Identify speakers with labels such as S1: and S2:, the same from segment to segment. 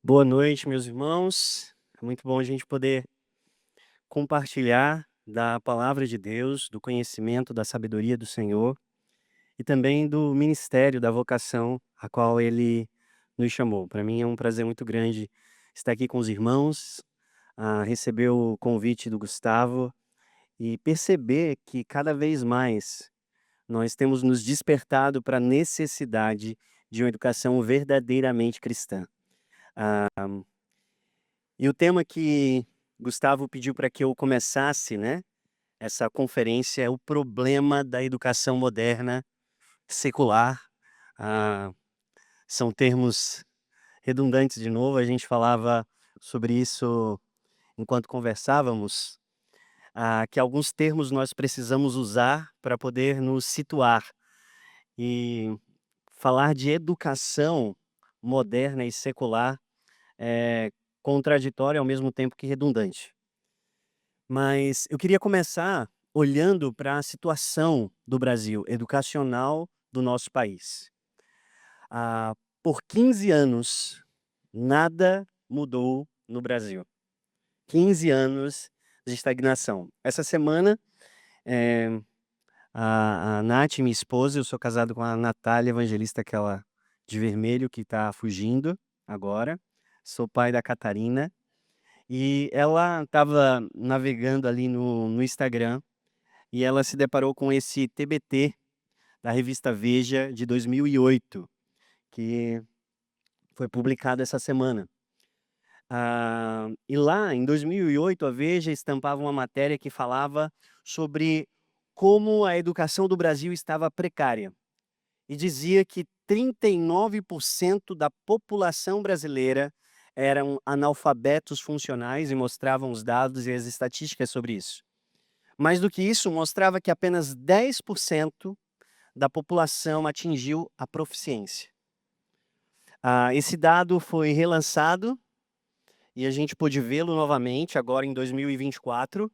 S1: Boa noite, meus irmãos. É muito bom a gente poder compartilhar da palavra de Deus, do conhecimento, da sabedoria do Senhor e também do ministério, da vocação a qual Ele nos chamou. Para mim é um prazer muito grande estar aqui com os irmãos, receber o convite do Gustavo e perceber que cada vez mais nós temos nos despertado para a necessidade de uma educação verdadeiramente cristã. Ah, E o tema que Gustavo pediu para que eu começasse, né, essa conferência é o problema da educação moderna secular. Ah, São termos redundantes de novo, a gente falava sobre isso enquanto conversávamos, que alguns termos nós precisamos usar para poder nos situar. E falar de educação moderna e secular é contraditório ao mesmo tempo que redundante. Mas eu queria começar olhando para a situação do Brasil educacional do nosso país. Ah, por 15 anos, nada mudou no Brasil. 15 anos de estagnação. Essa semana, eh, a Nath, minha esposa, eu sou casado com a Natália Evangelista, aquela de vermelho que está fugindo agora. Sou pai da Catarina. E ela estava navegando ali no Instagram e ela se deparou com esse TBT da revista Veja de 2008, que foi publicado essa semana. E lá, em 2008, a Veja estampava uma matéria que falava sobre como a educação do Brasil estava precária. E dizia que 39% da população brasileira eram analfabetos funcionais e mostravam os dados e as estatísticas sobre isso. Mais do que isso, mostrava que apenas 10% da população atingiu a proficiência. Esse dado foi relançado e a gente pôde vê-lo novamente agora em 2024.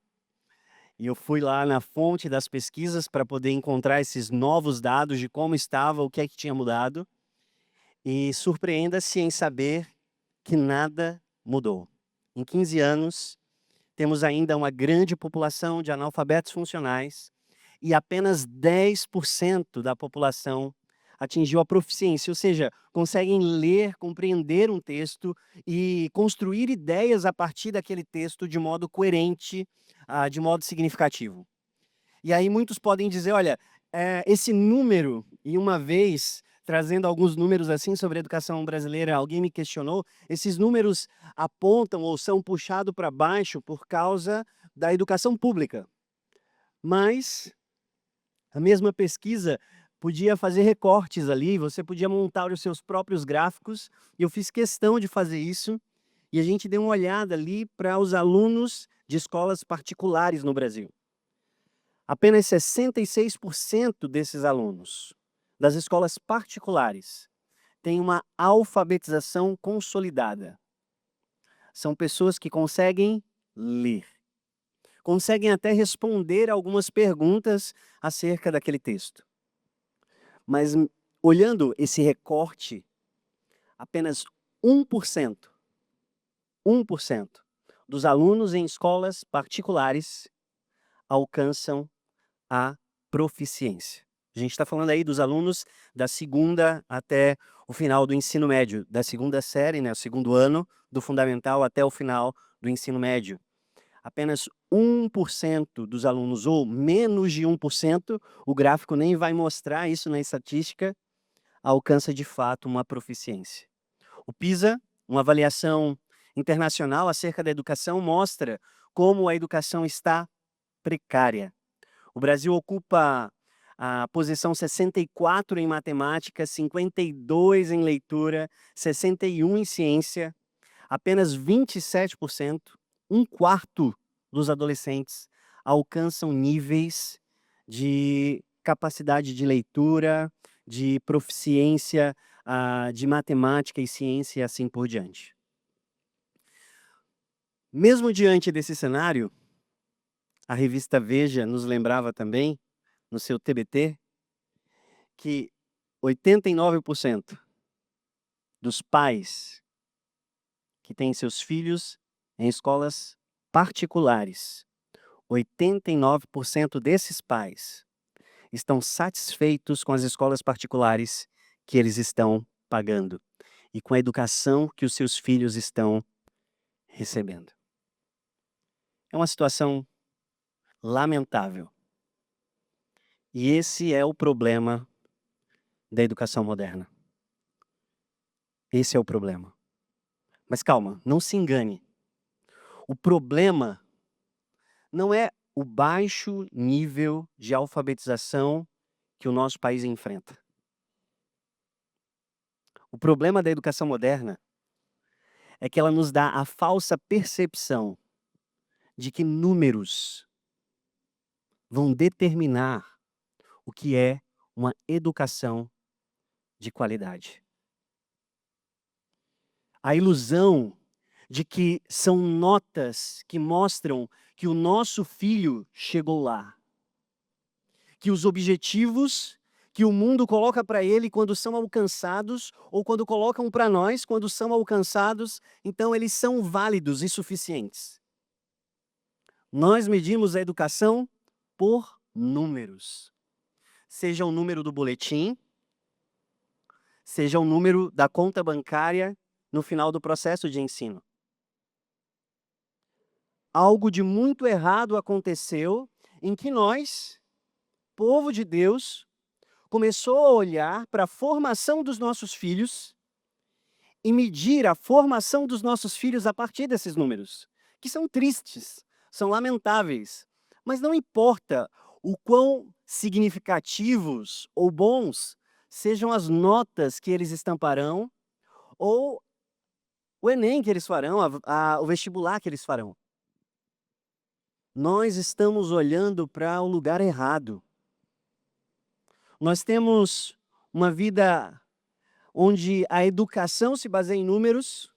S1: E eu fui lá na fonte das pesquisas para poder encontrar esses novos dados de como estava, o que é que tinha mudado. E surpreenda-se em saber que nada mudou. Em 15 anos, temos ainda uma grande população de analfabetos funcionais e apenas 10% da população atingiu a proficiência, ou seja, conseguem ler, compreender um texto e construir ideias a partir daquele texto de modo coerente, de modo significativo. E aí muitos podem dizer, olha, esse número, e uma vez trazendo alguns números assim sobre a educação brasileira, alguém me questionou, esses números apontam ou são puxados para baixo por causa da educação pública. Mas a mesma pesquisa podia fazer recortes ali, você podia montar os seus próprios gráficos, e eu fiz questão de fazer isso, e a gente deu uma olhada ali para os alunos de escolas particulares no Brasil. Apenas 66% desses alunos das escolas particulares têm uma alfabetização consolidada. São pessoas que conseguem ler, conseguem até responder algumas perguntas acerca daquele texto. Mas olhando esse recorte, apenas 1%, 1% dos alunos em escolas particulares alcançam a proficiência. A gente está falando aí dos alunos da segunda até o final do ensino médio, da segunda série, né, o segundo ano do fundamental até o final do ensino médio. Apenas 1% dos alunos, ou menos de 1%, o gráfico nem vai mostrar isso na estatística, alcança de fato uma proficiência. O PISA, uma avaliação internacional acerca da educação, mostra como a educação está precária. O Brasil ocupa a posição 64 em matemática, 52 em leitura, 61 em ciência. Apenas 27%, um quarto dos adolescentes, alcançam níveis de capacidade de leitura, de proficiência, de matemática e ciência e assim por diante. Mesmo diante desse cenário, a revista Veja nos lembrava também, no seu TBT, que 89% dos pais que têm seus filhos em escolas particulares, 89% desses pais estão satisfeitos com as escolas particulares que eles estão pagando e com a educação que os seus filhos estão recebendo. É uma situação lamentável. E esse é o problema da educação moderna. Esse é o problema. Mas calma, não se engane. O problema não é o baixo nível de alfabetização que o nosso país enfrenta. O problema da educação moderna é que ela nos dá a falsa percepção de que números vão determinar o que é uma educação de qualidade. A ilusão de que são notas que mostram que o nosso filho chegou lá. Que os objetivos que o mundo coloca para ele quando são alcançados, ou quando colocam para nós quando são alcançados, então eles são válidos e suficientes. Nós medimos a educação por números. Seja o número do boletim, seja o número da conta bancária no final do processo de ensino. Algo de muito errado aconteceu em que nós, povo de Deus, começou a olhar para a formação dos nossos filhos e medir a formação dos nossos filhos a partir desses números, que são tristes, são lamentáveis, mas não importa o quão significativos ou bons sejam as notas que eles estamparão ou o Enem que eles farão, o vestibular que eles farão. Nós estamos olhando para o lugar errado. Nós temos uma vida onde a educação se baseia em números,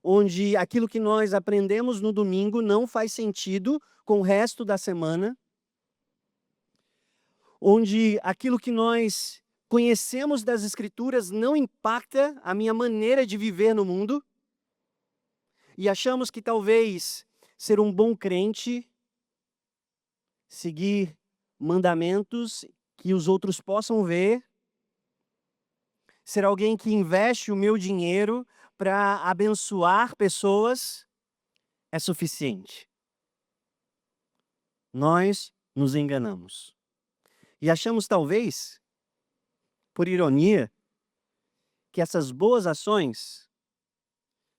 S1: onde aquilo que nós aprendemos no domingo não faz sentido com o resto da semana, onde aquilo que nós conhecemos das Escrituras não impacta a minha maneira de viver no mundo, e achamos que talvez ser um bom crente, seguir mandamentos que os outros possam ver, ser alguém que investe o meu dinheiro para abençoar pessoas, é suficiente. Nós nos enganamos. E achamos, talvez, por ironia, que essas boas ações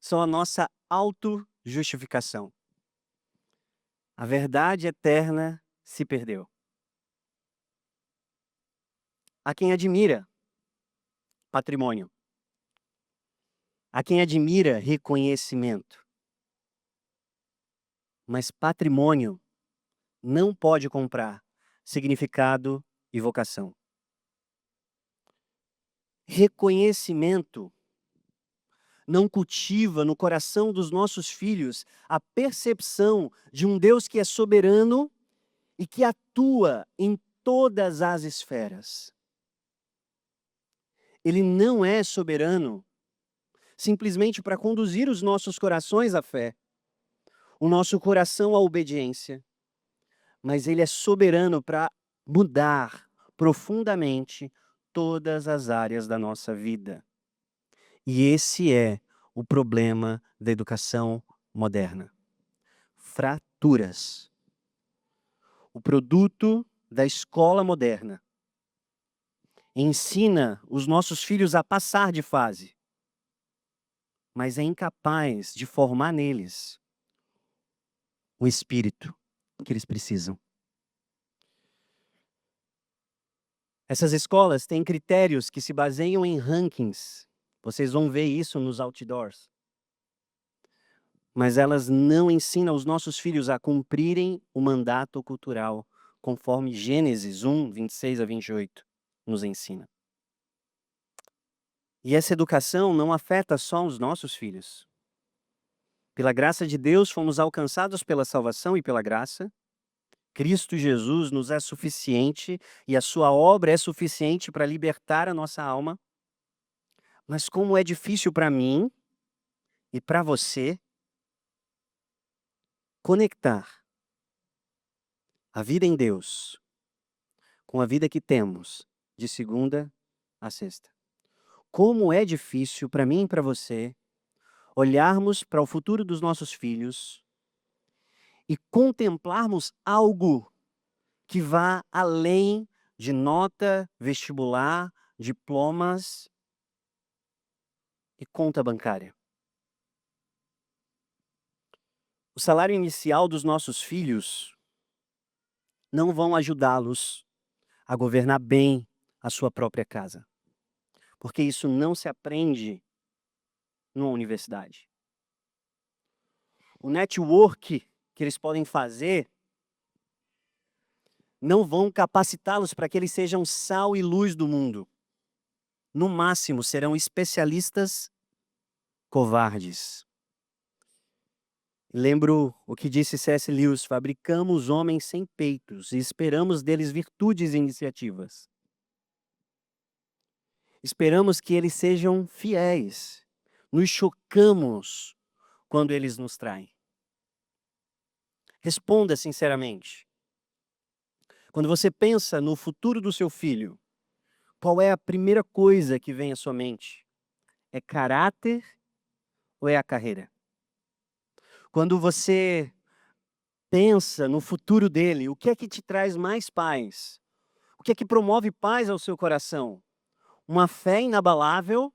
S1: são a nossa autojustificação. A verdade eterna se perdeu. Há quem admira patrimônio. Há quem admira reconhecimento. Mas patrimônio não pode comprar significado e vocação. Reconhecimento não cultiva no coração dos nossos filhos a percepção de um Deus que é soberano e que atua em todas as esferas. Ele não é soberano simplesmente para conduzir os nossos corações à fé, o nosso coração à obediência, mas ele é soberano para mudar profundamente todas as áreas da nossa vida. E esse é o problema da educação moderna. Fraturas. O produto da escola moderna ensina os nossos filhos a passar de fase, mas é incapaz de formar neles o espírito que eles precisam. Essas escolas têm critérios que se baseiam em rankings. Vocês vão ver isso nos outdoors. Mas elas não ensinam os nossos filhos a cumprirem o mandato cultural, conforme Gênesis 1, 26 a 28 nos ensina. E essa educação não afeta só os nossos filhos. Pela graça de Deus, fomos alcançados pela salvação e pela graça. Cristo Jesus nos é suficiente e a sua obra é suficiente para libertar a nossa alma. Mas como é difícil para mim e para você conectar a vida em Deus com a vida que temos de segunda a sexta. Como é difícil para mim e para você olharmos para o futuro dos nossos filhos e contemplarmos algo que vá além de nota vestibular, diplomas e conta bancária. O salário inicial dos nossos filhos não vão ajudá-los a governar bem a sua própria casa, porque isso não se aprende numa universidade. O network que eles podem fazer não vão capacitá-los para que eles sejam sal e luz do mundo. No máximo, serão especialistas covardes. Lembro o que disse C.S. Lewis: fabricamos homens sem peitos e esperamos deles virtudes e iniciativas. Esperamos que eles sejam fiéis. Nos chocamos quando eles nos traem. Responda sinceramente. Quando você pensa no futuro do seu filho, qual é a primeira coisa que vem à sua mente? É caráter ou é a carreira? Quando você pensa no futuro dele, o que é que te traz mais paz? O que é que promove paz ao seu coração? Uma fé inabalável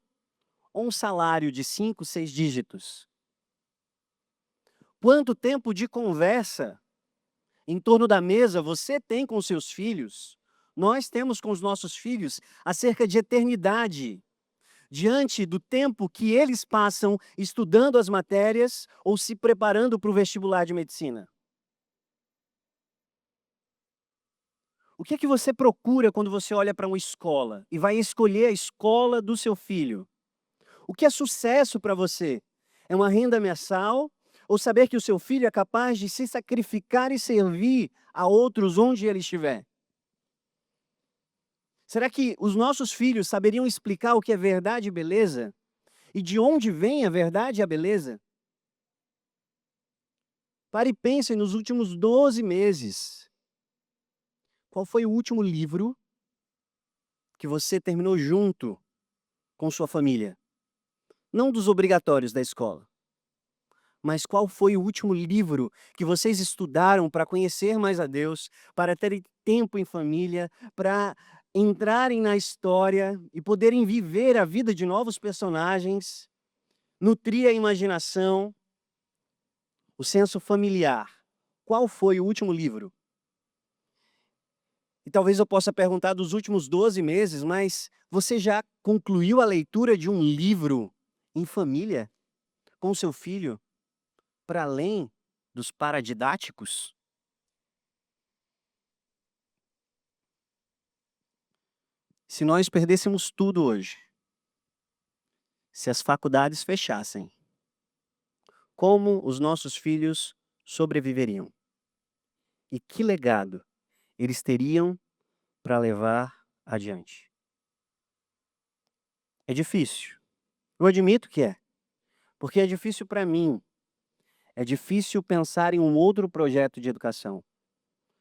S1: ou um salário de 5, 6 dígitos? Quanto tempo de conversa em torno da mesa você tem com seus filhos? Nós temos com os nossos filhos acerca de eternidade, diante do tempo que eles passam estudando as matérias ou se preparando para o vestibular de medicina. O que é que você procura quando você olha para uma escola e vai escolher a escola do seu filho? O que é sucesso para você? É uma renda mensal ou saber que o seu filho é capaz de se sacrificar e servir a outros onde ele estiver? Será que os nossos filhos saberiam explicar o que é verdade e beleza? E de onde vem a verdade e a beleza? Pare e pense nos últimos 12 meses. Qual foi o último livro que você terminou junto com sua família? Não dos obrigatórios da escola, mas qual foi o último livro que vocês estudaram para conhecer mais a Deus, para terem tempo em família, para entrarem na história e poderem viver a vida de novos personagens, nutrir a imaginação, o senso familiar? Qual foi o último livro? E talvez eu possa perguntar dos últimos 12 meses, mas você já concluiu a leitura de um livro em família, com seu filho, para além dos paradidáticos? Se nós perdêssemos tudo hoje, se as faculdades fechassem, como os nossos filhos sobreviveriam? E que legado eles teriam para levar adiante? É difícil. Eu admito que é, porque é difícil para mim. É difícil pensar em um outro projeto de educação,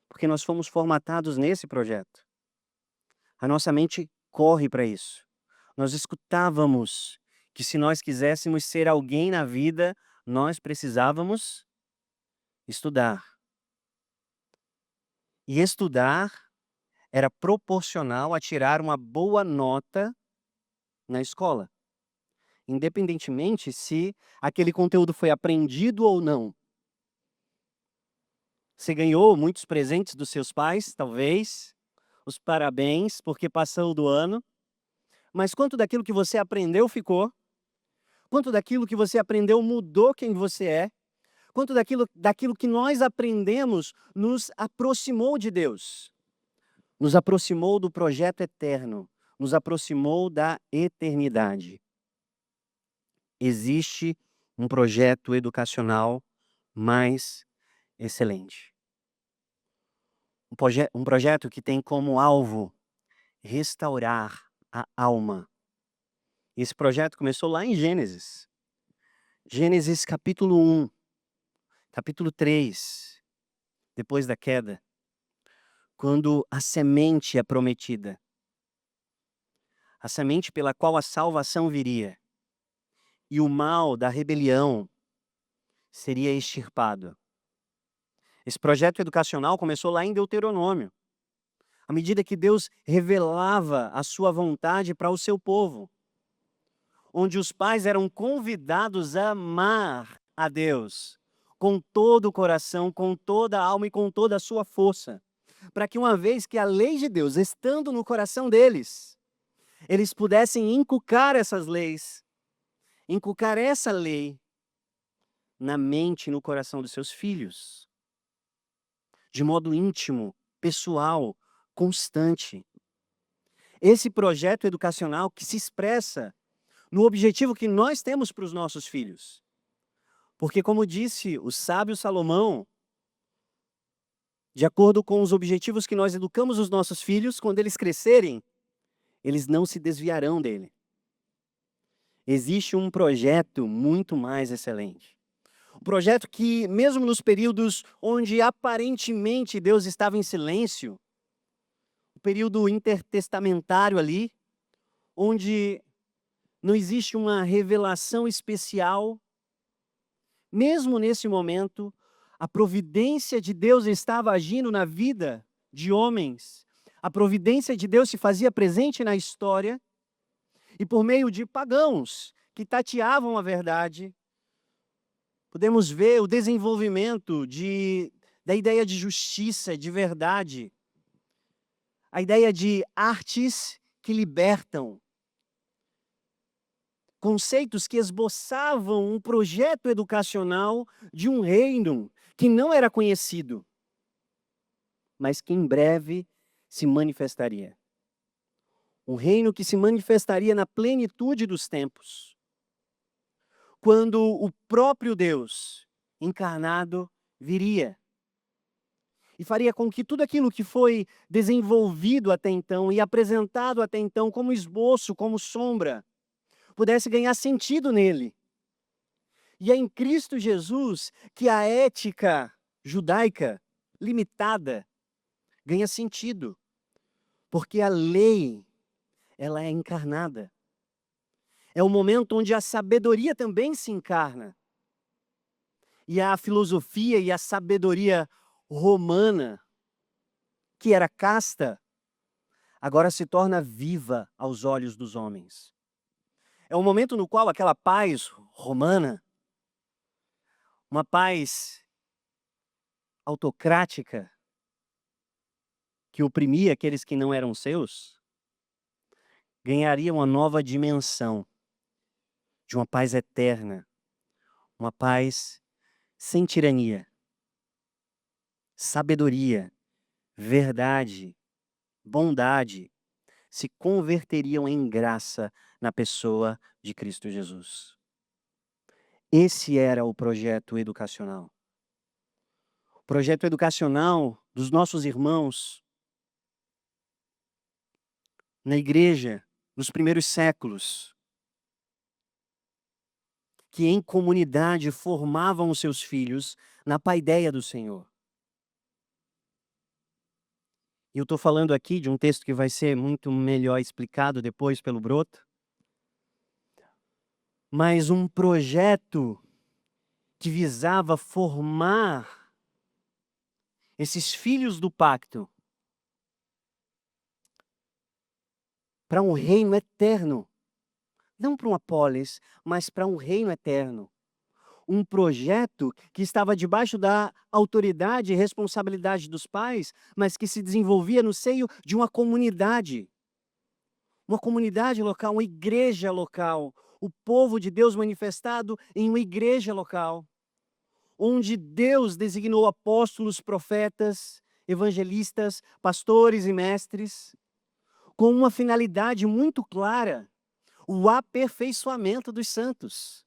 S1: porque nós fomos formatados nesse projeto. A nossa mente corre para isso. Nós escutávamos que se nós quiséssemos ser alguém na vida, nós precisávamos estudar. E estudar era proporcional a tirar uma boa nota na escola, independentemente se aquele conteúdo foi aprendido ou não. Você ganhou muitos presentes dos seus pais, talvez, os parabéns porque passou do ano, mas quanto daquilo que você aprendeu ficou? Quanto daquilo que você aprendeu mudou quem você é? Quanto daquilo que nós aprendemos nos aproximou de Deus? Nos aproximou do projeto eterno, nos aproximou da eternidade. Existe um projeto educacional mais excelente. Um projeto que tem como alvo restaurar a alma. Esse projeto começou lá em Gênesis. Gênesis capítulo 1, capítulo 3, depois da queda, quando a semente é prometida, a semente pela qual a salvação viria, e o mal da rebelião seria extirpado. Esse projeto educacional começou lá em Deuteronômio, à medida que Deus revelava a sua vontade para o seu povo, onde os pais eram convidados a amar a Deus com todo o coração, com toda a alma e com toda a sua força, para que uma vez que a lei de Deus, estando no coração deles, eles pudessem inculcar essas leis, inculcar essa lei na mente e no coração dos seus filhos, de modo íntimo, pessoal, constante. Esse projeto educacional que se expressa no objetivo que nós temos para os nossos filhos. Porque, como disse o sábio Salomão, de acordo com os objetivos que nós educamos os nossos filhos, quando eles crescerem, eles não se desviarão dele. Existe um projeto muito mais excelente. Um projeto que, mesmo nos períodos onde aparentemente Deus estava em silêncio, o período intertestamentário ali, onde não existe uma revelação especial, mesmo nesse momento, a providência de Deus estava agindo na vida de homens. A providência de Deus se fazia presente na história e por meio de pagãos que tateavam a verdade, podemos ver o desenvolvimento da ideia de justiça, de verdade, a ideia de artes que libertam, conceitos que esboçavam um projeto educacional de um reino que não era conhecido, mas que em breve se manifestaria. Um reino que se manifestaria na plenitude dos tempos, quando o próprio Deus encarnado viria e faria com que tudo aquilo que foi desenvolvido até então e apresentado até então como esboço, como sombra, pudesse ganhar sentido nele. E é em Cristo Jesus que a ética judaica limitada ganha sentido, porque a lei, ela é encarnada. É o momento onde a sabedoria também se encarna. E a filosofia e a sabedoria romana, que era casta, agora se torna viva aos olhos dos homens. É o momento no qual aquela paz romana, uma paz autocrática, que oprimia aqueles que não eram seus, ganharia uma nova dimensão de uma paz eterna, uma paz sem tirania, sabedoria, verdade, bondade, se converteriam em graça na pessoa de Cristo Jesus. Esse era o projeto educacional. O projeto educacional dos nossos irmãos na igreja nos primeiros séculos, que em comunidade formavam os seus filhos na paideia do Senhor. E eu estou falando aqui de um texto que vai ser muito melhor explicado depois pelo Broto, mas um projeto que visava formar esses filhos do pacto para um reino eterno. Não para uma polis, mas para um reino eterno. Um projeto que estava debaixo da autoridade e responsabilidade dos pais, mas que se desenvolvia no seio de uma comunidade local, uma igreja local, o povo de Deus manifestado em uma igreja local, onde Deus designou apóstolos, profetas, evangelistas, pastores e mestres, com uma finalidade muito clara: o aperfeiçoamento dos santos,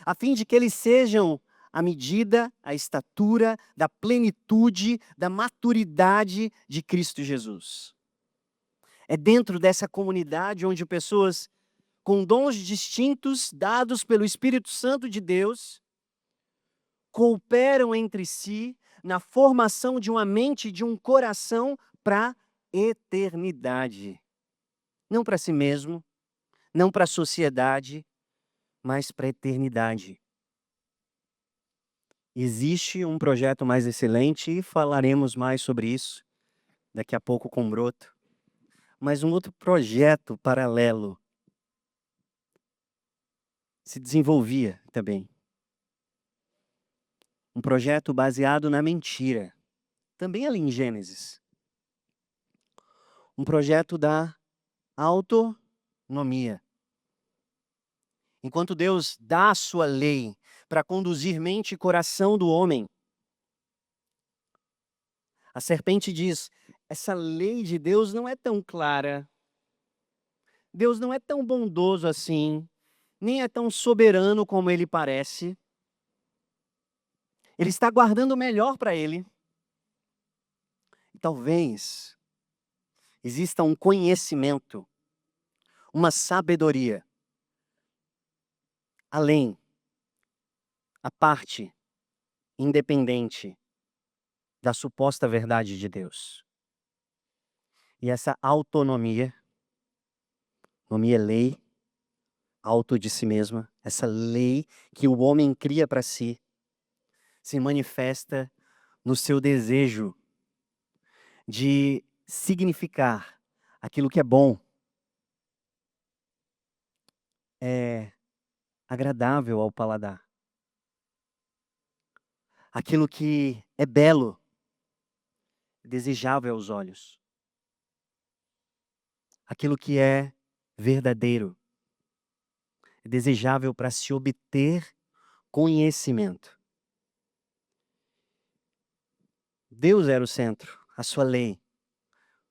S1: a fim de que eles sejam a medida, a estatura da plenitude, da maturidade de Cristo Jesus. É dentro dessa comunidade onde pessoas com dons distintos dados pelo Espírito Santo de Deus, cooperam entre si na formação de uma mente e de um coração para a eternidade. Não para si mesmo, não para a sociedade, mas para a eternidade. Existe um projeto mais excelente e falaremos mais sobre isso daqui a pouco com o Broto. Mas um outro projeto paralelo se desenvolvia também. Um projeto baseado na mentira, também ali em Gênesis. Um projeto da autonomia. Enquanto Deus dá a sua lei para conduzir mente e coração do homem, a serpente diz: essa lei de Deus não é tão clara. Deus não é tão bondoso assim, nem é tão soberano como ele parece. Ele está guardando o melhor para ele. Talvez exista um conhecimento, uma sabedoria, além, a parte independente da suposta verdade de Deus. E essa autonomia é lei, auto de si mesma, essa lei que o homem cria para si, se manifesta no seu desejo de significar aquilo que é bom, é agradável ao paladar, aquilo que é belo, desejável aos olhos, aquilo que é verdadeiro, desejável para se obter conhecimento. Deus era o centro, a sua lei,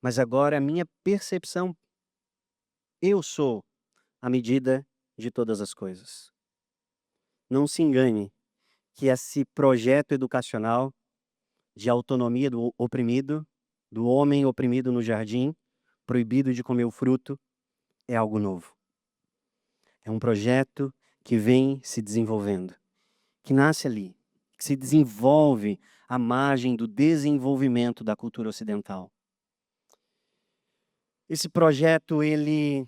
S1: mas agora a minha percepção, eu sou a medida de todas as coisas. Não se engane que esse projeto educacional de autonomia do oprimido, do homem oprimido no jardim, proibido de comer o fruto, é algo novo. É um projeto que vem se desenvolvendo, que nasce ali, que se desenvolve à margem do desenvolvimento da cultura ocidental. Esse projeto, ele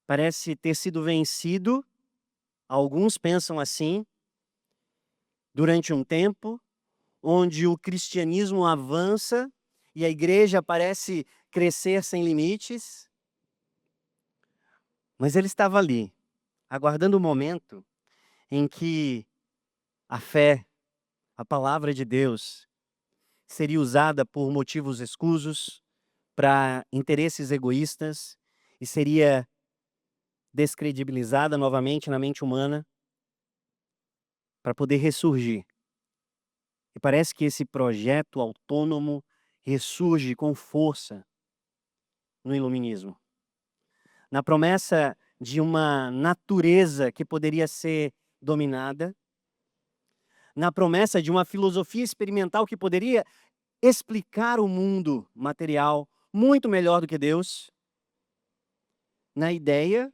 S1: parece ter sido vencido, alguns pensam assim, durante um tempo, onde o cristianismo avança e a igreja parece crescer sem limites. Mas ele estava ali, aguardando o momento em que a fé, a palavra de Deus, seria usada por motivos escusos, para interesses egoístas, e seria descredibilizada novamente na mente humana, para poder ressurgir. E parece que esse projeto autônomo ressurge com força no iluminismo. Na promessa de uma natureza que poderia ser dominada, na promessa de uma filosofia experimental que poderia explicar o mundo material muito melhor do que Deus, na ideia,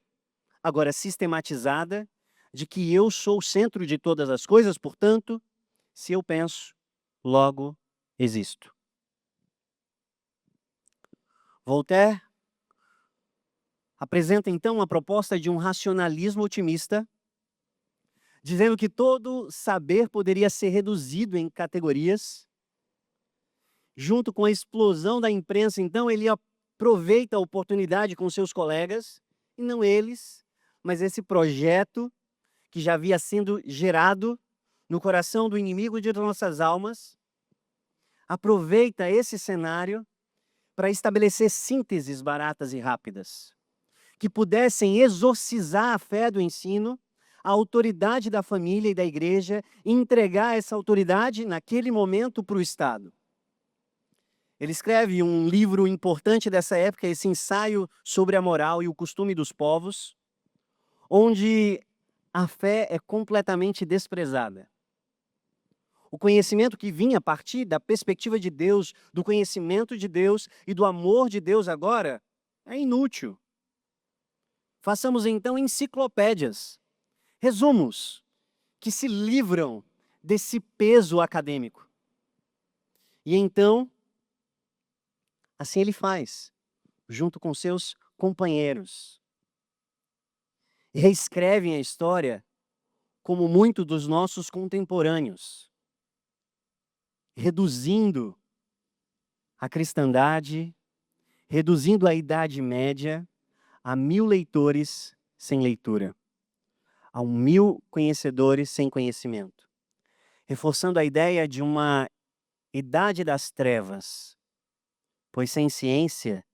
S1: agora sistematizada, de que eu sou o centro de todas as coisas, portanto, se eu penso, logo existo. Voltaire apresenta então a proposta de um racionalismo otimista, dizendo que todo saber poderia ser reduzido em categorias. Junto com a explosão da imprensa, então, ele aproveita a oportunidade com seus colegas, e não eles, mas esse projeto que já havia sido gerado no coração do inimigo de nossas almas, aproveita esse cenário para estabelecer sínteses baratas e rápidas, que pudessem exorcizar a fé do ensino, a autoridade da família e da igreja, e entregar essa autoridade, naquele momento, para o Estado. Ele escreve um livro importante dessa época, esse ensaio sobre a moral e o costume dos povos, onde a fé é completamente desprezada. O conhecimento que vinha a partir da perspectiva de Deus, do conhecimento de Deus e do amor de Deus agora, é inútil. Façamos então enciclopédias, resumos, que se livram desse peso acadêmico. E então, assim ele faz, junto com seus companheiros. Reescrevem a história como muitos dos nossos contemporâneos, reduzindo a cristandade, reduzindo a Idade Média a 1000 leitores sem leitura, a 1000 conhecedores sem conhecimento, reforçando a ideia de uma Idade das Trevas, pois sem ciência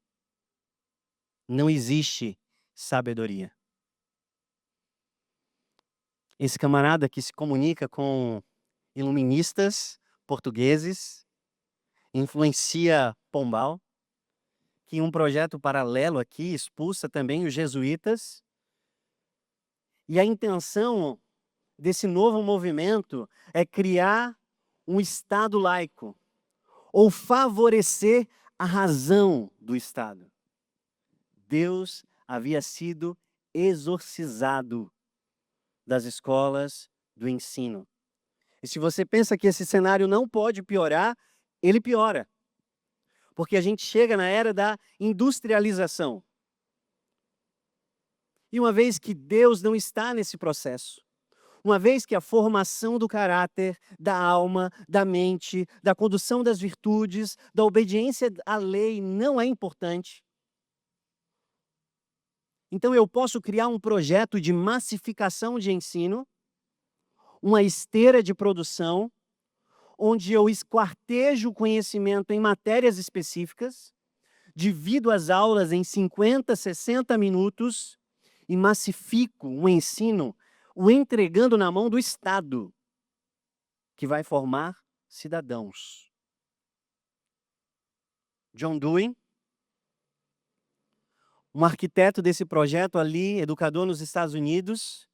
S1: não existe sabedoria. Esse camarada que se comunica com iluministas portugueses, influencia Pombal, que em um projeto paralelo aqui expulsa também os jesuítas. E a intenção desse novo movimento é criar um Estado laico, ou favorecer a razão do Estado. Deus havia sido exorcizado das escolas do ensino. E se você pensa que esse cenário não pode piorar, ele piora. Porque a gente chega na era da industrialização. E uma vez que Deus não está nesse processo, uma vez que a formação do caráter, da alma, da mente, da condução das virtudes, da obediência à lei não é importante, então eu posso criar um projeto de massificação de ensino, uma esteira de produção, onde eu esquartejo o conhecimento em matérias específicas, divido as aulas em 50, 60 minutos e massifico o ensino, o entregando na mão do Estado, que vai formar cidadãos. John Dewey, um arquiteto desse projeto ali, educador nos Estados Unidos,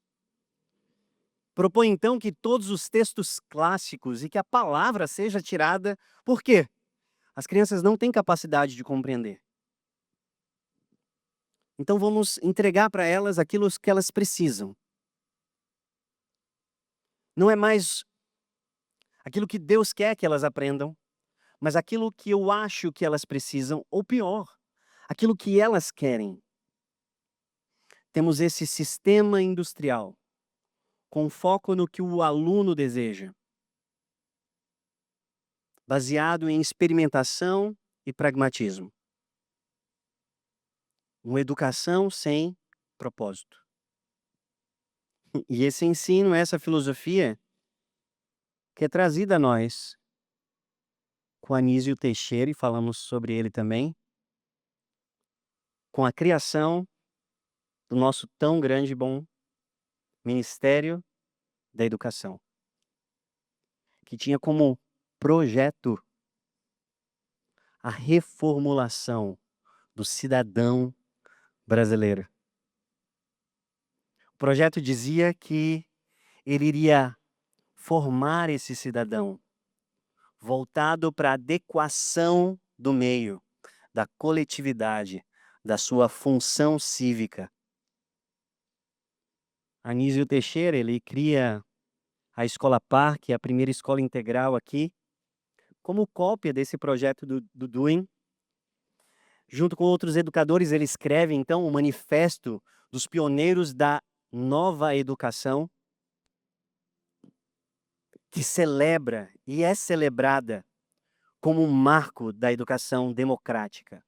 S1: propõe então que todos os textos clássicos e que a palavra seja tirada. Por quê? As crianças não têm capacidade de compreender. Então vamos entregar para elas aquilo que elas precisam. Não é mais aquilo que Deus quer que elas aprendam, mas aquilo que eu acho que elas precisam, ou pior, aquilo que elas querem. Temos esse sistema industrial, com foco no que o aluno deseja, baseado em experimentação e pragmatismo. Uma educação sem propósito. E esse ensino, essa filosofia, que é trazida a nós com Anísio Teixeira, e falamos sobre ele também, com a criação do nosso tão grande e bom Ministério da Educação, que tinha como projeto a reformulação do cidadão brasileiro. O projeto dizia que ele iria formar esse cidadão voltado para a adequação do meio, da coletividade, da sua função cívica. Anísio Teixeira, ele cria a Escola Parque, a primeira escola integral aqui, como cópia desse projeto do Dewey. Junto com outros educadores, ele escreve, então, o manifesto dos pioneiros da nova educação, que celebra e é celebrada como um marco da educação democrática.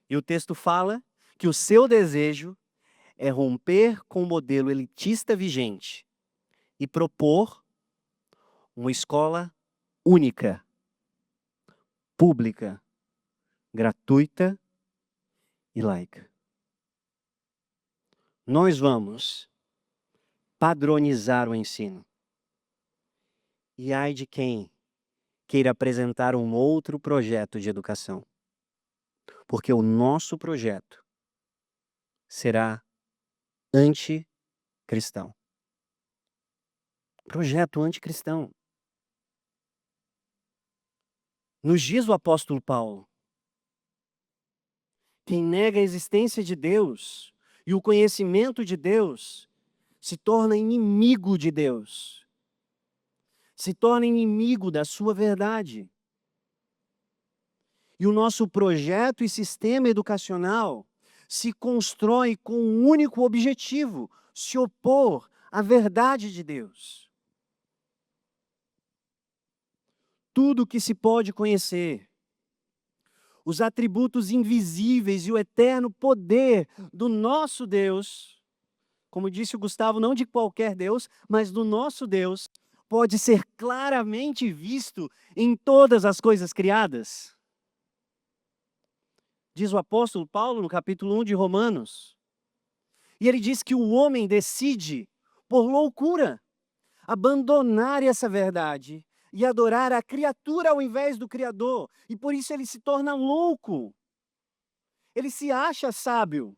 S1: E o texto fala que o seu desejo é romper com o modelo elitista vigente e propor uma escola única, pública, gratuita e laica. Nós vamos padronizar o ensino. E ai de quem queira apresentar um outro projeto de educação. Porque o nosso projeto será anticristão. Projeto anticristão. Nos dias do apóstolo Paulo, quem nega a existência de Deus E o conhecimento de Deus se torna inimigo de Deus, se torna inimigo da sua verdade. E o nosso projeto e sistema educacional se constrói com um único objetivo: se opor à verdade de Deus. Tudo que se pode conhecer, os atributos invisíveis e o eterno poder do nosso Deus, como disse o Gustavo, não de qualquer Deus, mas do nosso Deus, pode ser claramente visto em todas as coisas criadas. Diz o apóstolo Paulo no capítulo 1 de Romanos. E ele diz que o homem decide, por loucura, abandonar essa verdade e adorar a criatura ao invés do Criador. E por isso ele se torna louco. Ele se acha sábio.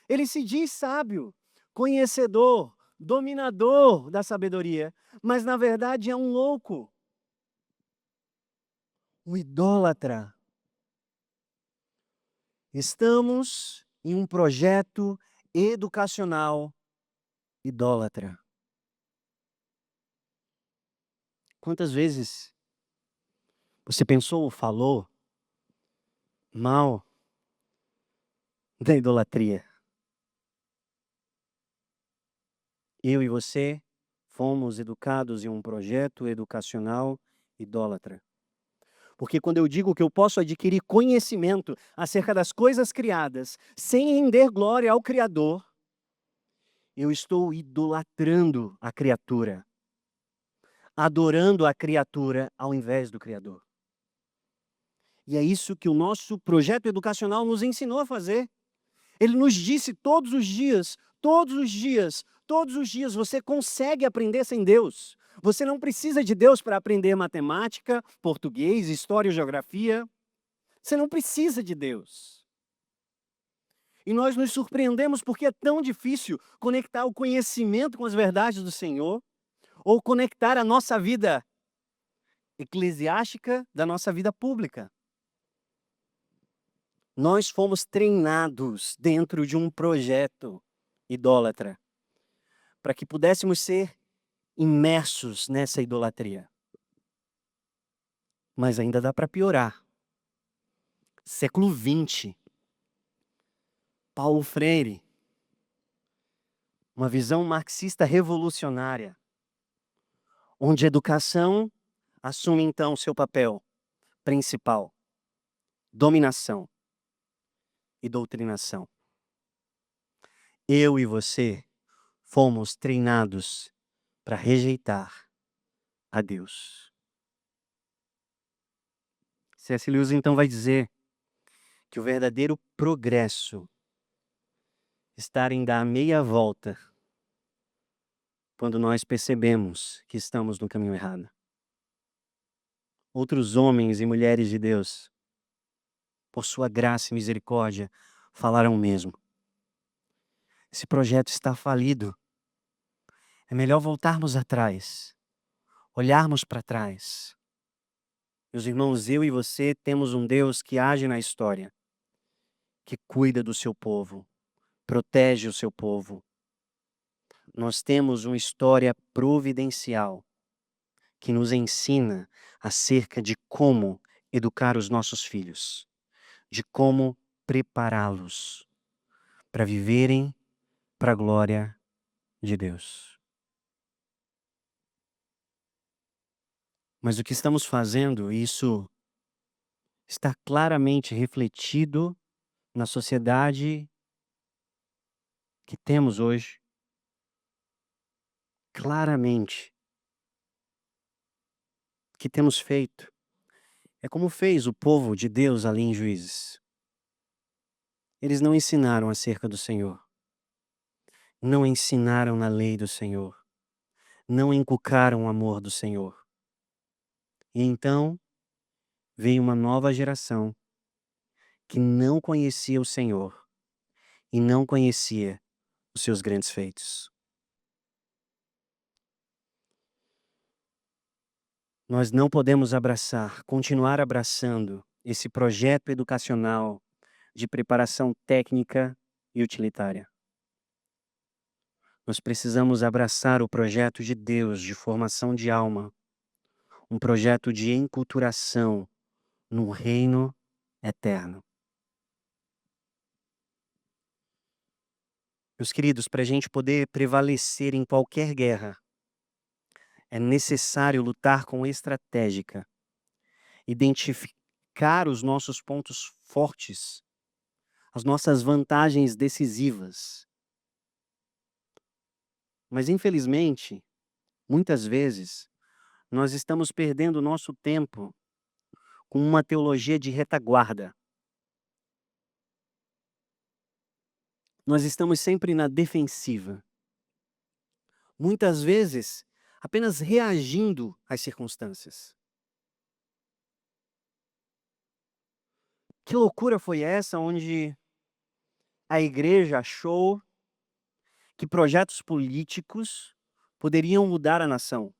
S1: Ele se diz sábio, conhecedor, dominador da sabedoria, mas na verdade é um louco, um idólatra. Estamos em um projeto educacional idólatra. Quantas vezes você pensou ou falou mal da idolatria? Eu e você fomos educados em um projeto educacional idólatra. Porque quando eu digo que eu posso adquirir conhecimento acerca das coisas criadas sem render glória ao Criador, eu estou idolatrando a criatura, adorando a criatura ao invés do Criador. E é isso que o nosso projeto educacional nos ensinou a fazer. Ele nos disse todos os dias, todos os dias, todos os dias, você consegue aprender sem Deus. Você não precisa de Deus para aprender matemática, português, história e geografia. Você não precisa de Deus. E nós nos surpreendemos porque é tão difícil conectar o conhecimento com as verdades do Senhor, ou conectar a nossa vida eclesiástica da nossa vida pública. Nós fomos treinados dentro de um projeto idólatra, para que pudéssemos ser imersos nessa idolatria. Mas ainda dá para piorar. Século XX, Paulo Freire, uma visão marxista revolucionária, onde a educação assume então seu papel principal: dominação e doutrinação. Eu e você fomos treinados para rejeitar a Deus. C.S. Lewis então vai dizer que o verdadeiro progresso está em dar meia volta quando nós percebemos que estamos no caminho errado. Outros homens e mulheres de Deus, por sua graça e misericórdia, falaram o mesmo. Esse projeto está falido. É melhor voltarmos atrás, olharmos para trás. Meus irmãos, eu e você temos um Deus que age na história, que cuida do seu povo, protege o seu povo. Nós temos uma história providencial que nos ensina acerca de como educar os nossos filhos, de como prepará-los para viverem para a glória de Deus. Mas o que estamos fazendo, isso está claramente refletido na sociedade que temos hoje. Claramente. O que temos feito é como fez o povo de Deus ali em Juízes. Eles não ensinaram acerca do Senhor. Não ensinaram na lei do Senhor. Não inculcaram o amor do Senhor. E então veio uma nova geração que não conhecia o Senhor e não conhecia os seus grandes feitos. Nós não podemos continuar abraçando esse projeto educacional de preparação técnica e utilitária. Nós precisamos abraçar o projeto de Deus de formação de alma, um projeto de enculturação no reino eterno. Meus queridos, para a gente poder prevalecer em qualquer guerra, é necessário lutar com estratégia, identificar os nossos pontos fortes, as nossas vantagens decisivas. Mas, infelizmente, muitas vezes, nós estamos perdendo nosso tempo com uma teologia de retaguarda. Nós estamos sempre na defensiva. Muitas vezes, apenas reagindo às circunstâncias. Que loucura foi essa onde a igreja achou que projetos políticos poderiam mudar a nação?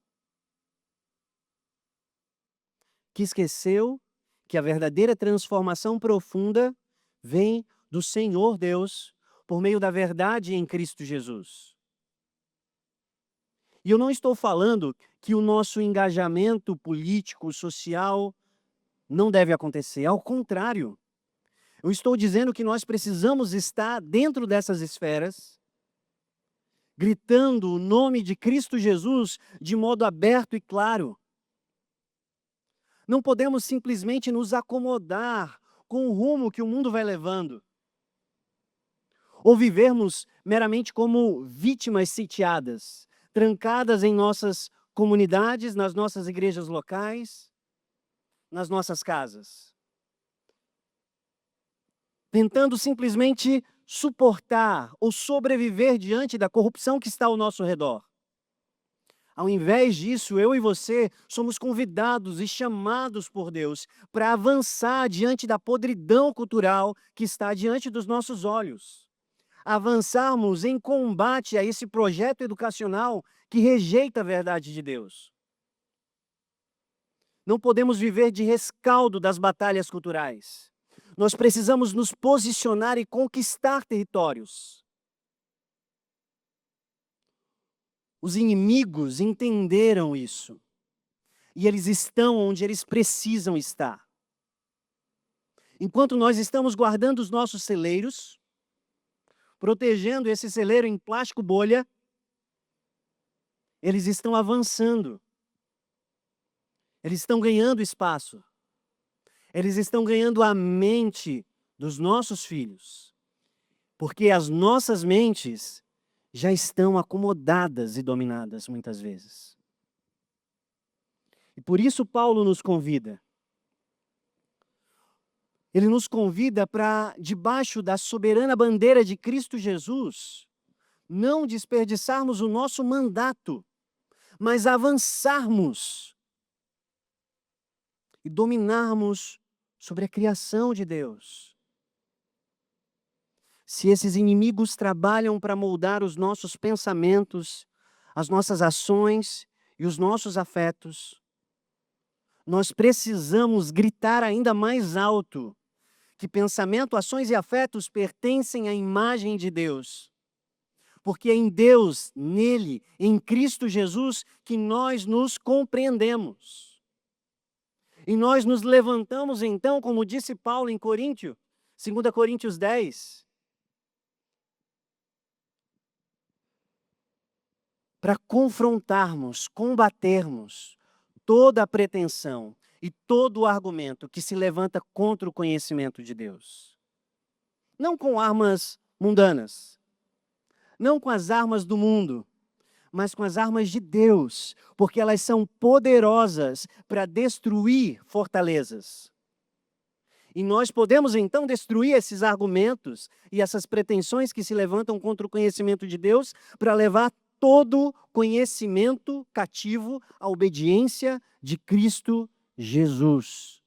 S1: Que esqueceu que a verdadeira transformação profunda vem do Senhor Deus por meio da verdade em Cristo Jesus. E eu não estou falando que o nosso engajamento político, social, não deve acontecer. Ao contrário, eu estou dizendo que nós precisamos estar dentro dessas esferas, gritando o nome de Cristo Jesus de modo aberto e claro. Não podemos simplesmente nos acomodar com o rumo que o mundo vai levando, ou vivermos meramente como vítimas sitiadas, trancadas em nossas comunidades, nas nossas igrejas locais, nas nossas casas, tentando simplesmente suportar ou sobreviver diante da corrupção que está ao nosso redor. Ao invés disso, eu e você somos convidados e chamados por Deus para avançar diante da podridão cultural que está diante dos nossos olhos. Avançarmos em combate a esse projeto educacional que rejeita a verdade de Deus. Não podemos viver de rescaldo das batalhas culturais. Nós precisamos nos posicionar e conquistar territórios. Os inimigos entenderam isso. E eles estão onde eles precisam estar. Enquanto nós estamos guardando os nossos celeiros, protegendo esse celeiro em plástico bolha, eles estão avançando. Eles estão ganhando espaço. Eles estão ganhando a mente dos nossos filhos. Porque as nossas mentes já estão acomodadas e dominadas muitas vezes. E por isso Paulo nos convida. Ele nos convida para, debaixo da soberana bandeira de Cristo Jesus, não desperdiçarmos o nosso mandato, mas avançarmos e dominarmos sobre a criação de Deus. Se esses inimigos trabalham para moldar os nossos pensamentos, as nossas ações e os nossos afetos, nós precisamos gritar ainda mais alto que pensamento, ações e afetos pertencem à imagem de Deus. Porque é em Deus, nele, em Cristo Jesus, que nós nos compreendemos. E nós nos levantamos então, como disse Paulo em Coríntios, 2 Coríntios 10, para confrontarmos, combatermos toda a pretensão e todo o argumento que se levanta contra o conhecimento de Deus. Não com armas mundanas, não com as armas do mundo, mas com as armas de Deus, porque elas são poderosas para destruir fortalezas. E nós podemos então destruir esses argumentos e essas pretensões que se levantam contra o conhecimento de Deus para levar todo conhecimento cativo à obediência de Cristo Jesus.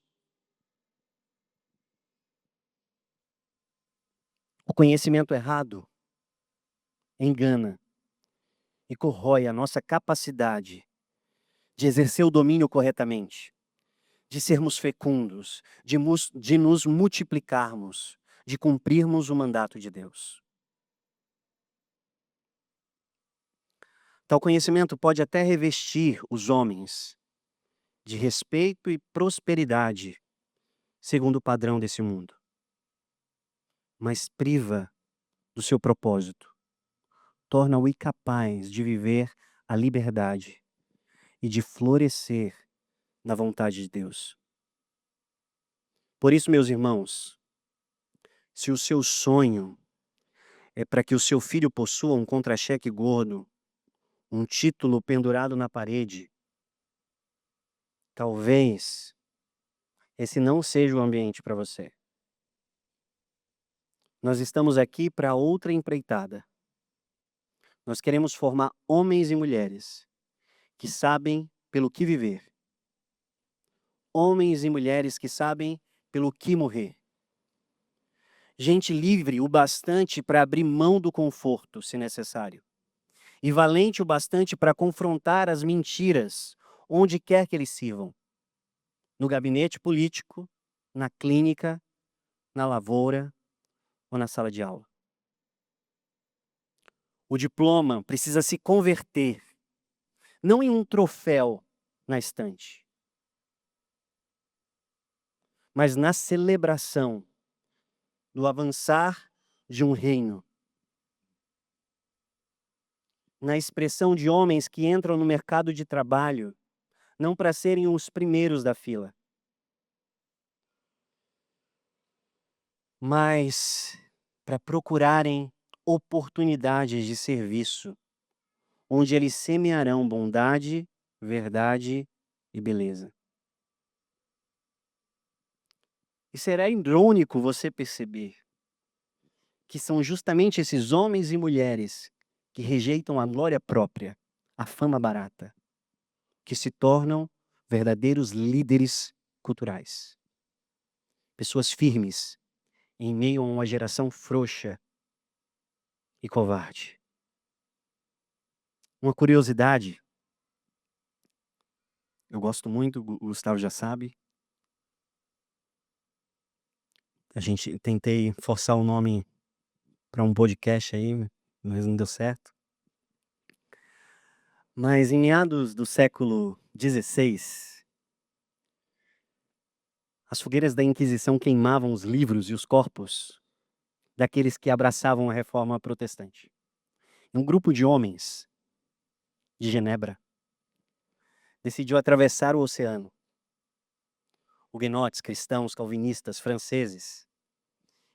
S1: O conhecimento errado engana e corrói a nossa capacidade de exercer o domínio corretamente, de sermos fecundos, de nos multiplicarmos, de cumprirmos o mandato de Deus. Tal conhecimento pode até revestir os homens de respeito e prosperidade, segundo o padrão desse mundo, mas priva do seu propósito, torna-o incapaz de viver a liberdade e de florescer na vontade de Deus. Por isso, meus irmãos, se o seu sonho é para que o seu filho possua um contra-cheque gordo, um título pendurado na parede, talvez esse não seja o ambiente para você. Nós estamos aqui para outra empreitada. Nós queremos formar homens e mulheres que sabem pelo que viver. Homens e mulheres que sabem pelo que morrer. Gente livre o bastante para abrir mão do conforto, se necessário. E valente o bastante para confrontar as mentiras, onde quer que eles sirvam. No gabinete político, na clínica, na lavoura ou na sala de aula. O diploma precisa se converter, não em um troféu na estante, mas na celebração do avançar de um reino. Na expressão de homens que entram no mercado de trabalho, não para serem os primeiros da fila, mas para procurarem oportunidades de serviço, onde eles semearão bondade, verdade e beleza. E será irônico você perceber que são justamente esses homens e mulheres que rejeitam a glória própria, a fama barata, que se tornam verdadeiros líderes culturais. Pessoas firmes em meio a uma geração frouxa e covarde. Uma curiosidade, eu gosto muito, o Gustavo já sabe. Tentei forçar o nome para um podcast aí, mas não deu certo. Mas em meados do século XVI, as fogueiras da Inquisição queimavam os livros e os corpos daqueles que abraçavam a reforma protestante. Um grupo de homens de Genebra decidiu atravessar o oceano. Huguenotes, cristãos, calvinistas, franceses,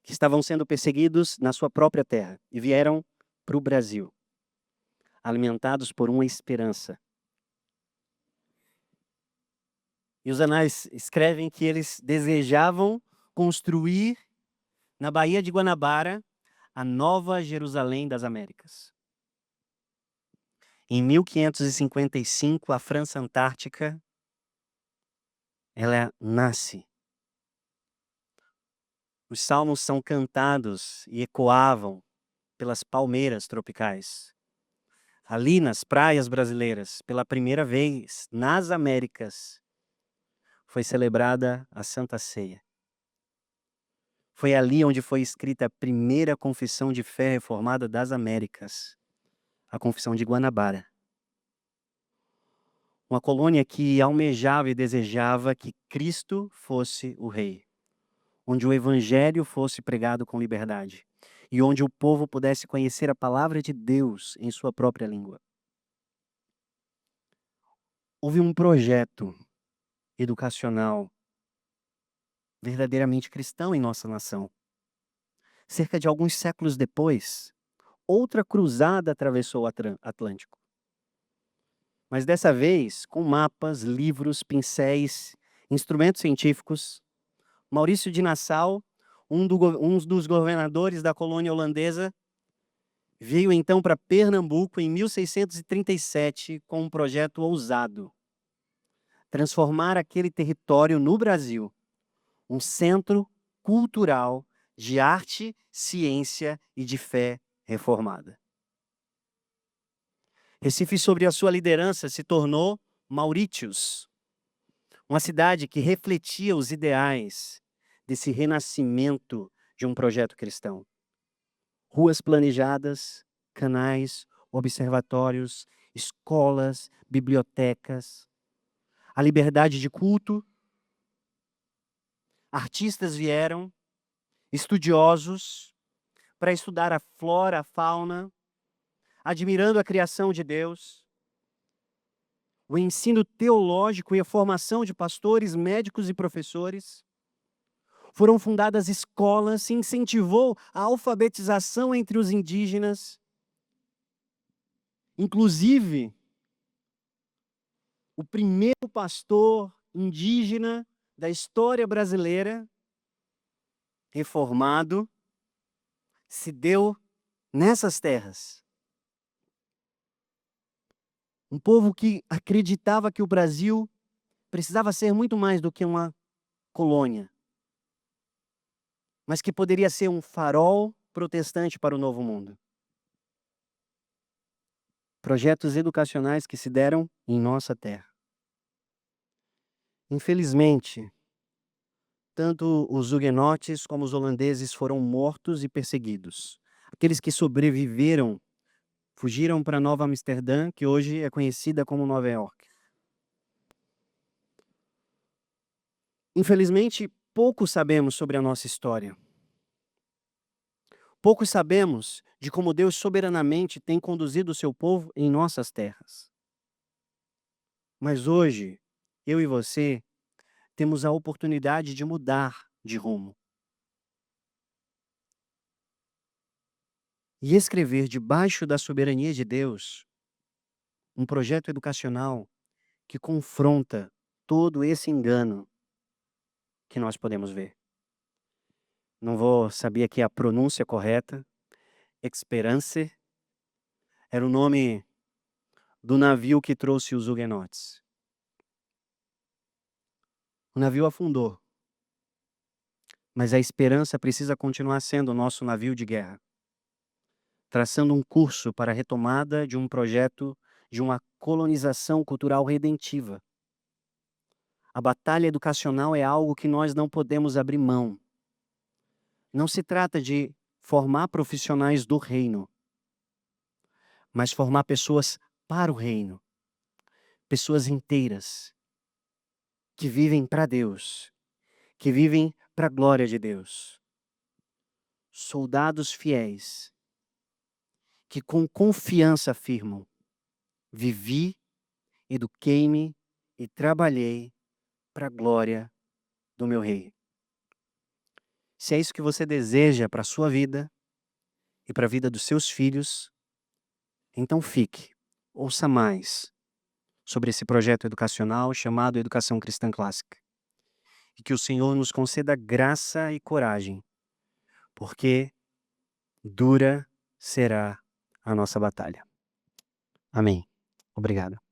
S1: que estavam sendo perseguidos na sua própria terra e vieram para o Brasil, alimentados por uma esperança. E os anais escrevem que eles desejavam construir na Baía de Guanabara a Nova Jerusalém das Américas. Em 1555, a França Antártica, ela nasce. Os salmos são cantados e ecoavam pelas palmeiras tropicais. Ali nas praias brasileiras, pela primeira vez nas Américas, foi celebrada a Santa Ceia. Foi ali onde foi escrita a primeira confissão de fé reformada das Américas, a Confissão de Guanabara. Uma colônia que almejava e desejava que Cristo fosse o rei, onde o evangelho fosse pregado com liberdade e onde o povo pudesse conhecer a palavra de Deus em sua própria língua. Houve um projeto educacional verdadeiramente cristão em nossa nação. Cerca de alguns séculos depois, outra cruzada atravessou o Atlântico. Mas dessa vez, com mapas, livros, pincéis, instrumentos científicos, Maurício de Nassau, um dos governadores da colônia holandesa, veio então para Pernambuco em 1637 com um projeto ousado: transformar aquele território no Brasil um centro cultural de arte, ciência e de fé reformada. Recife, sob a sua liderança, se tornou Mauritius, uma cidade que refletia os ideais desse renascimento de um projeto cristão. Ruas planejadas, canais, observatórios, escolas, bibliotecas, a liberdade de culto. Artistas vieram, estudiosos, para estudar a flora, a fauna, admirando a criação de Deus. O ensino teológico e a formação de pastores, médicos e professores. Foram fundadas escolas, se incentivou a alfabetização entre os indígenas. Inclusive, o primeiro pastor indígena da história brasileira, reformado, se deu nessas terras. Um povo que acreditava que o Brasil precisava ser muito mais do que uma colônia, mas que poderia ser um farol protestante para o novo mundo. Projetos educacionais que se deram em nossa terra. Infelizmente, tanto os huguenotes como os holandeses foram mortos e perseguidos. Aqueles que sobreviveram fugiram para Nova Amsterdã, que hoje é conhecida como Nova York. Infelizmente, pouco sabemos sobre a nossa história. Pouco sabemos de como Deus soberanamente tem conduzido o seu povo em nossas terras. Mas hoje, eu e você temos a oportunidade de mudar de rumo. E escrever debaixo da soberania de Deus um projeto educacional que confronta todo esse engano que nós podemos ver. Não vou saber aqui a pronúncia correta. Esperance era o nome do navio que trouxe os huguenotes. O navio afundou, mas a esperança precisa continuar sendo o nosso navio de guerra, traçando um curso para a retomada de um projeto de uma colonização cultural redentiva. A batalha educacional é algo que nós não podemos abrir mão. Não se trata de formar profissionais do reino, mas formar pessoas para o reino. Pessoas inteiras, que vivem para Deus, que vivem para a glória de Deus. Soldados fiéis, que com confiança afirmam: vivi, eduquei-me e trabalhei para a glória do meu Rei. Se é isso que você deseja para a sua vida e para a vida dos seus filhos, então fique, ouça mais sobre esse projeto educacional chamado Educação Cristã Clássica. E que o Senhor nos conceda graça e coragem, porque dura será a nossa batalha. Amém. Obrigado.